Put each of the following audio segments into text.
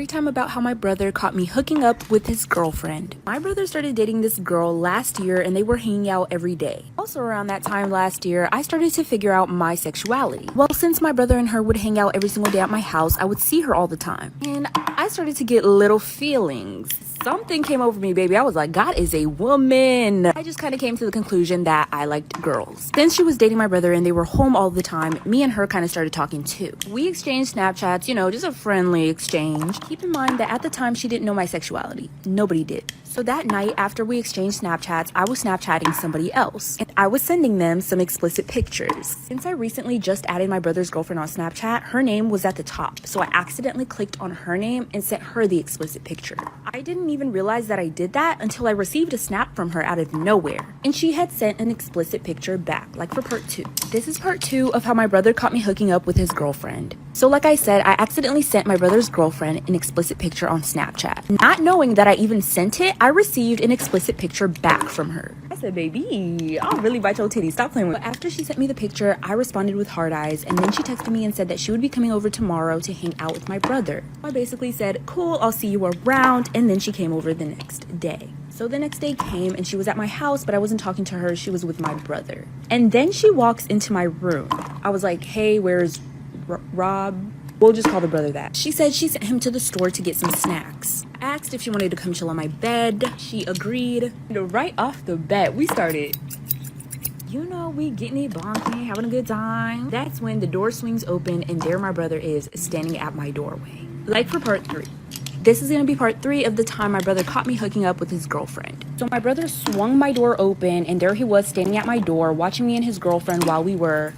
Story time about how my brother caught me hooking up with his girlfriend. My brother started dating this girl last year and they were hanging out every day. Also around that time last year, I started to figure out my sexuality. Well, since my brother and her would hang out every single day at my house, I would see her all the time. And I started to get little feelings. Something came over me, baby. I was like, God is a woman. I just kind of came to the conclusion that I liked girls. Since she was dating my brother and they were home all the time, me and her kind of started talking too. We exchanged Snapchats, just a friendly exchange. Keep in mind that at the time she didn't know my sexuality. Nobody did. So that night after we exchanged Snapchats, I was Snapchatting somebody else. And I was sending them some explicit pictures. Since I recently just added my brother's girlfriend on Snapchat, her name was at the top. So I accidentally clicked on her name and sent her the explicit picture. I didn't even realize that I did that until I received a snap from her out of nowhere. And she had sent an explicit picture back, like for part 2. This is part 2 of how my brother caught me hooking up with his girlfriend. So like I said, I accidentally sent my brother's girlfriend an explicit picture on Snapchat. Not knowing that I even sent it, I received an explicit picture back from her. I said, baby, I'll really bite your titties. Stop playing with me. But after she sent me the picture, I responded with heart eyes, and then she texted me and said that she would be coming over tomorrow to hang out with my brother. I basically said, cool, I'll see you around, and then she came over the next day. So the next day came and she was at my house, but I wasn't talking to her. She was with my brother. And then she walks into my room. I was like, hey, where's Rob? We'll just call the brother that. She said she sent him to the store to get some snacks. I asked if she wanted to come chill on my bed. She agreed. Right off the bat, we started, we getting it bonking, having a good time. That's when the door swings open and there my brother is standing at my doorway. Like for part 3. This is gonna be part 3 of the time my brother caught me hooking up with his girlfriend. So my brother swung my door open and there he was standing at my door watching me and his girlfriend while we were...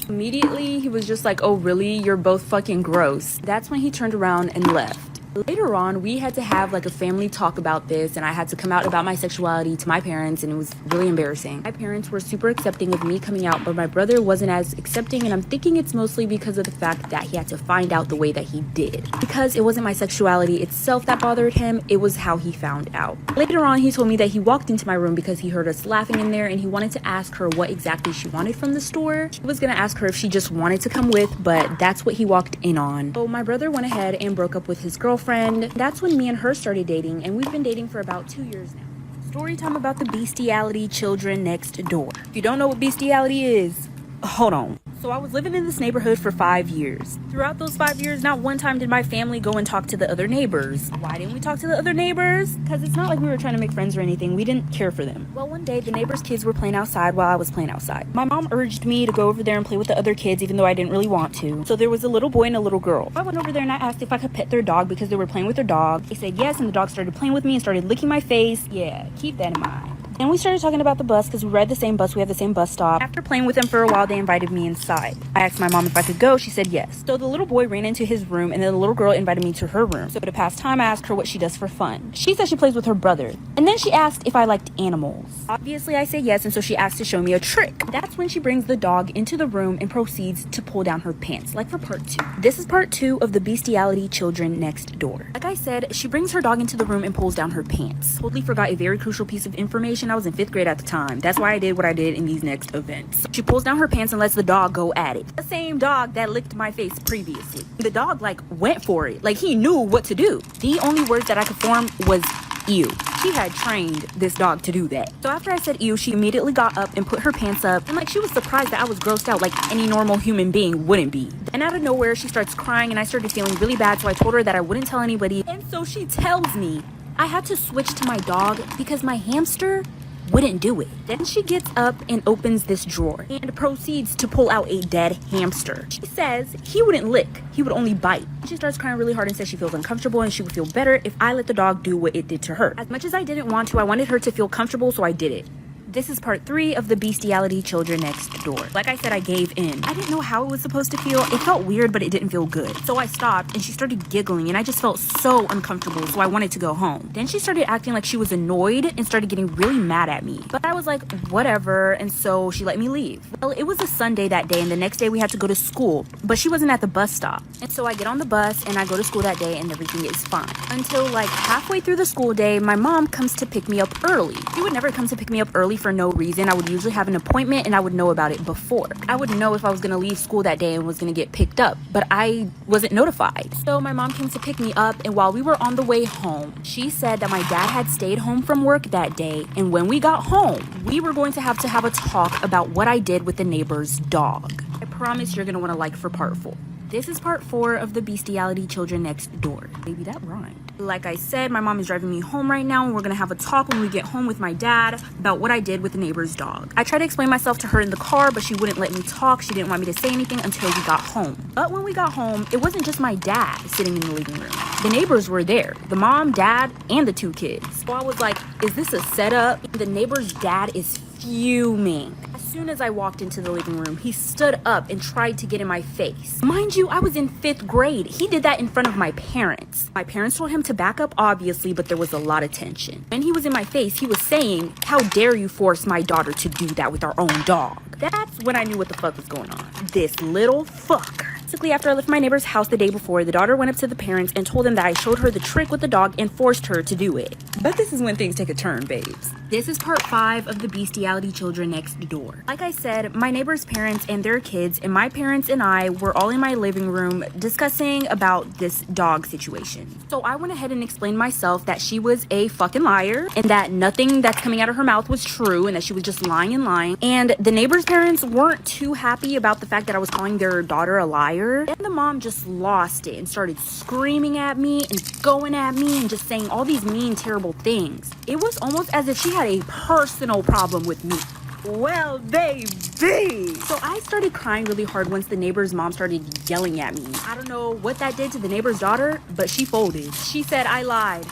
Immediately, he was just like, oh really? You're both fucking gross. That's when he turned around and left. Later on, we had to have like a family talk about this and I had to come out about my sexuality to my parents and it was really embarrassing. My parents were super accepting of me coming out, but my brother wasn't as accepting, and I'm thinking it's mostly because of the fact that he had to find out the way that he did. Because it wasn't my sexuality itself that bothered him, it was how he found out. Later on, he told me that he walked into my room because he heard us laughing in there and he wanted to ask her what exactly she wanted from the store. He was gonna ask her if she just wanted to come with, but that's what he walked in on. So my brother went ahead and broke up with his girlfriend. That's when me and her started dating, and we've been dating for about 2 years now. Story time about the bestiality children next door. If you don't know what bestiality is, hold on. So I was living in this neighborhood for 5 years. Throughout those 5 years, not one time did my family go and talk to the other neighbors. Why didn't we talk to the other neighbors? Because it's not like we were trying to make friends or anything. We didn't care for them. Well, one day, the neighbors' kids were playing outside while I was playing outside. My mom urged me to go over there and play with the other kids, even though I didn't really want to. So there was a little boy and a little girl. I went over there and I asked if I could pet their dog because they were playing with their dog. They said yes, and the dog started playing with me and started licking my face. Yeah, keep that in mind. Then we started talking about the bus because we ride the same bus. We have the same bus stop. After playing with them for a while, they invited me inside. I asked my mom if I could go. She said yes. So the little boy ran into his room and then the little girl invited me to her room. So to pass time, I asked her what she does for fun. She said she plays with her brother. And then she asked if I liked animals. Obviously, I said yes, and so she asked to show me a trick. That's when she brings the dog into the room and proceeds to pull down her pants, like for part 2. This is part 2 of the bestiality children next door. Like I said, she brings her dog into the room and pulls down her pants. Totally forgot a very crucial piece of information. I was in 5th grade at the time. That's why I did what I did in these next events. She pulls down her pants and lets the dog go at it. The same dog that licked my face previously. The dog went for it. He knew what to do. The only words that I could form was ew. She had trained this dog to do that. So after I said ew, she immediately got up and put her pants up, and she was surprised that I was grossed out like any normal human being wouldn't be. And out of nowhere, she starts crying and I started feeling really bad, so I told her that I wouldn't tell anybody. And so she tells me I had to switch to my dog because my hamster wouldn't do it. Then she gets up and opens this drawer and proceeds to pull out a dead hamster. She says he wouldn't lick, he would only bite. She starts crying really hard and says she feels uncomfortable and she would feel better if I let the dog do what it did to her. As much as I didn't want to, I wanted her to feel comfortable, so I did it. This is part 3 of the bestiality children next door. Like I said, I gave in. I didn't know how it was supposed to feel. It felt weird, but it didn't feel good. So I stopped and she started giggling and I just felt so uncomfortable, so I wanted to go home. Then she started acting like she was annoyed and started getting really mad at me. But I was like, whatever, and so she let me leave. Well, it was a Sunday that day and the next day we had to go to school, but she wasn't at the bus stop. And so I get on the bus and I go to school that day and everything is fine. Until halfway through the school day, my mom comes to pick me up early. She would never come to pick me up early for no reason. I would usually have an appointment and I would know about it before. I would know if I was going to leave school that day and was going to get picked up, but I wasn't notified. So my mom came to pick me up, and while we were on the way home, she said that my dad had stayed home from work that day, and when we got home, we were going to have a talk about what I did with the neighbor's dog. I promise you're going to want to like for part 4. This is part 4 of the bestiality children next door. Baby, that rhymed. Like I said, my mom is driving me home right now, and we're gonna have a talk when we get home with my dad about what I did with the neighbor's dog. I tried to explain myself to her in the car, but she wouldn't let me talk. She didn't want me to say anything until we got home. But when we got home, it wasn't just my dad sitting in the living room. The neighbors were there. The mom, dad, and the 2 kids. So I was like, is this a setup? The neighbor's dad is fuming. As soon as I walked into the living room, he stood up and tried to get in my face. Mind you, I was in 5th grade. He did that in front of my parents. My parents told him to back up, obviously, but there was a lot of tension. When he was in my face, he was saying, "How dare you force my daughter to do that with our own dog?" That's when I knew what the fuck was going on. This little fucker. Basically, after I left my neighbor's house the day before, the daughter went up to the parents and told them that I showed her the trick with the dog and forced her to do it. But this is when things take a turn, babes. This is part 5 of the bestiality children next door. Like I said, my neighbor's parents and their kids and my parents and I were all in my living room discussing about this dog situation. So I went ahead and explained myself that she was a fucking liar and that nothing that's coming out of her mouth was true and that she was just lying and lying. And the neighbor's parents weren't too happy about the fact that I was calling their daughter a liar. And the mom just lost it and started screaming at me and going at me and just saying all these mean, terrible things. It was almost as if she had a personal problem with me. Well, baby. So I started crying really hard once the neighbor's mom started yelling at me. I don't know what that did to the neighbor's daughter, but she folded. She said, I lied.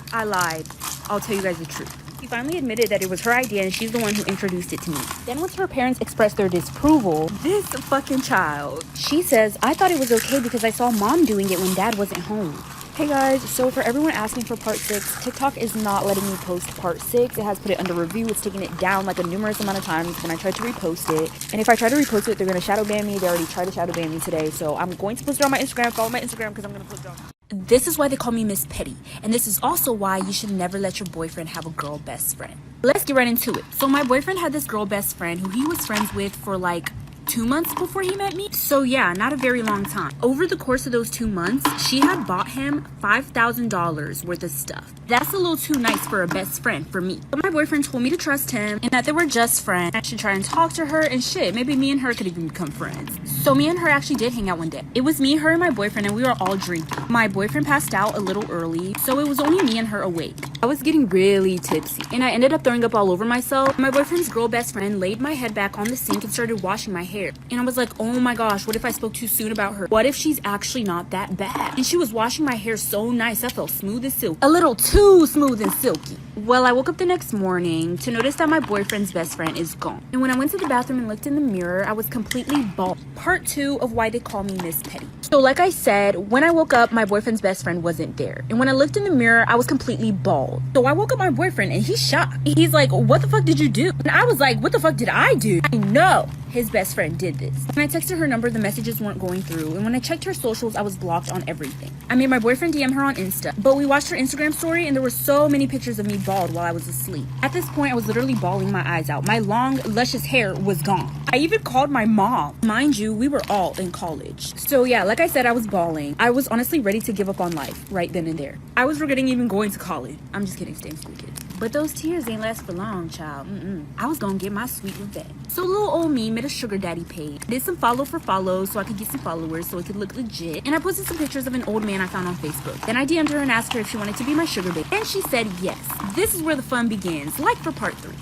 I'll tell you guys the truth. She finally admitted that it was her idea and she's the one who introduced it to me. Then once her parents expressed their disapproval, this fucking child, she says, I thought it was okay because I saw mom doing it when dad wasn't home. Hey guys, so for everyone asking for part 6, TikTok is not letting me post part 6. It has put it under review. It's taken it down like a numerous amount of times when I tried to repost it. And if I try to repost it, they're going to shadow ban me. They already tried to shadow ban me today. So I'm going to post it on my Instagram. Follow my Instagram because I'm going to post it on. This is why they call me Miss Petty. And this is also why you should never let your boyfriend have a girl best friend. Let's get right into it. So my boyfriend had this girl best friend who he was friends with for like 2 months before he met me. So yeah, not a very long time. Over the course of those 2 months, she had bought him $5,000 worth of stuff. That's a little too nice for a best friend for me. But my boyfriend told me to trust him and that they were just friends. I should try and talk to her and shit. Maybe me and her could even become friends. So me and her actually did hang out one day. It was me, her, and my boyfriend, and we were all drinking. My boyfriend passed out a little early, so it was only me and her awake. I was getting really tipsy and I ended up throwing up all over myself. My boyfriend's girl best friend laid my head back on the sink and started washing my hair. And I was like, oh my gosh, what if I spoke too soon about her? What if she's actually not that bad? And she was washing my hair so nice, I felt smooth as silk. A little too smooth and silky. Well, I woke up the next morning to notice that my boyfriend's best friend is gone. And when I went to the bathroom and looked in the mirror, I was completely bald. Part 2 of why they call me Miss Petty. So like I said, when I woke up, my boyfriend's best friend wasn't there. And when I looked in the mirror, I was completely bald. So I woke up my boyfriend and he's shocked. He's like, what the fuck did you do? And I was like, what the fuck did I do? I know his best friend did this. When I texted her number, the messages weren't going through. And when I checked her socials, I was blocked on everything. I made my boyfriend DM her on Insta, but we watched her Instagram story and there were so many pictures of me bald while I was asleep. At this point, I was literally bawling my eyes out. My long, luscious hair was gone. I even called my mom. Mind you, we were all in college. So yeah, like I said, I was bawling. I was honestly ready to give up on life right then and there. I was regretting even going to college. I'm just kidding, stay in school, kids. But those tears ain't last for long, child. I was gonna get my sweet revenge. So little old me made a sugar daddy page. Did some follow for follows so I could get some followers so it could look legit. And I posted some pictures of an old man I found on Facebook. Then I DM'd her and asked her if she wanted to be my sugar baby. And she said yes. This is where the fun begins, like for part 3.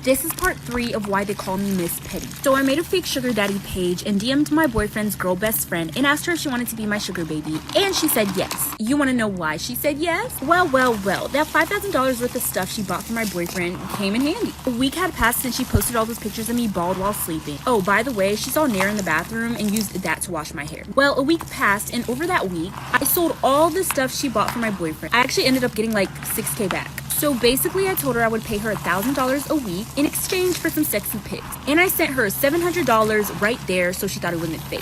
This is part 3 of why they call me Miss Petty. So I made a fake sugar daddy page and DM'd my boyfriend's girl best friend and asked her if she wanted to be my sugar baby. And she said yes. You want to know why she said yes? Well. That $5,000 worth of stuff she bought for my boyfriend came in handy. A week had passed since she posted all those pictures of me bald while sleeping. Oh, by the way, she saw Nair in the bathroom and used that to wash my hair. Well, a week passed and over that week, I sold all the stuff she bought for my boyfriend. I actually ended up getting like $6K back. So basically, I told her I would pay her $1,000 a week in exchange for some sexy pics. And I sent her $700 right there, so she thought it wasn't fake.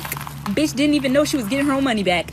Bitch didn't even know she was getting her own money back.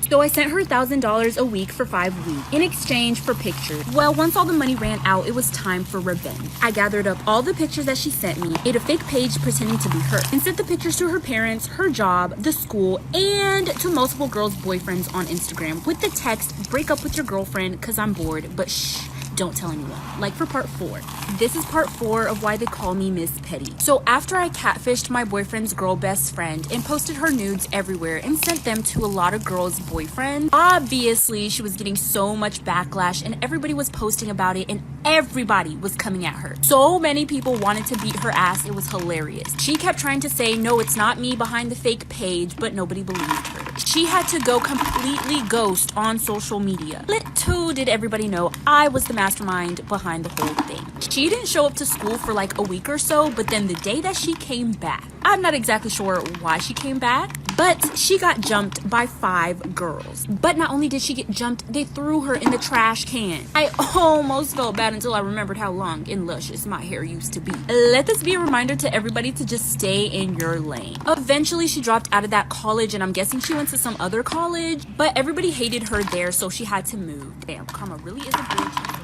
So I sent her $1,000 a week for 5 weeks in exchange for pictures. Well, once all the money ran out, it was time for revenge. I gathered up all the pictures that she sent me, made a fake page pretending to be her, and sent the pictures to her parents, her job, the school, and to multiple girls' boyfriends on Instagram with the text, break up with your girlfriend cause I'm bored, but shh, don't tell anyone. Like for part 4. This is part 4 of why they call me Miss Petty. So after I catfished my boyfriend's girl best friend and posted her nudes everywhere and sent them to a lot of girls' boyfriends, obviously she was getting so much backlash and everybody was posting about it and everybody was coming at her. So many people wanted to beat her ass. It was hilarious. She kept trying to say, no, it's not me behind the fake page, but nobody believed her. She had to go completely ghost on social media. Little did everybody know I was the mastermind behind the whole thing. She didn't show up to school for like a week or so, but then the day that she came back, I'm not exactly sure why she came back, but she got jumped by 5 girls. But not only did she get jumped, they threw her in the trash can. I almost felt bad until I remembered how long and luscious my hair used to be. Let this be a reminder to everybody to just stay in your lane. Eventually, she dropped out of that college, and I'm guessing she went to some other college, but everybody hated her there, so she had to move. Damn, karma really is a bitch.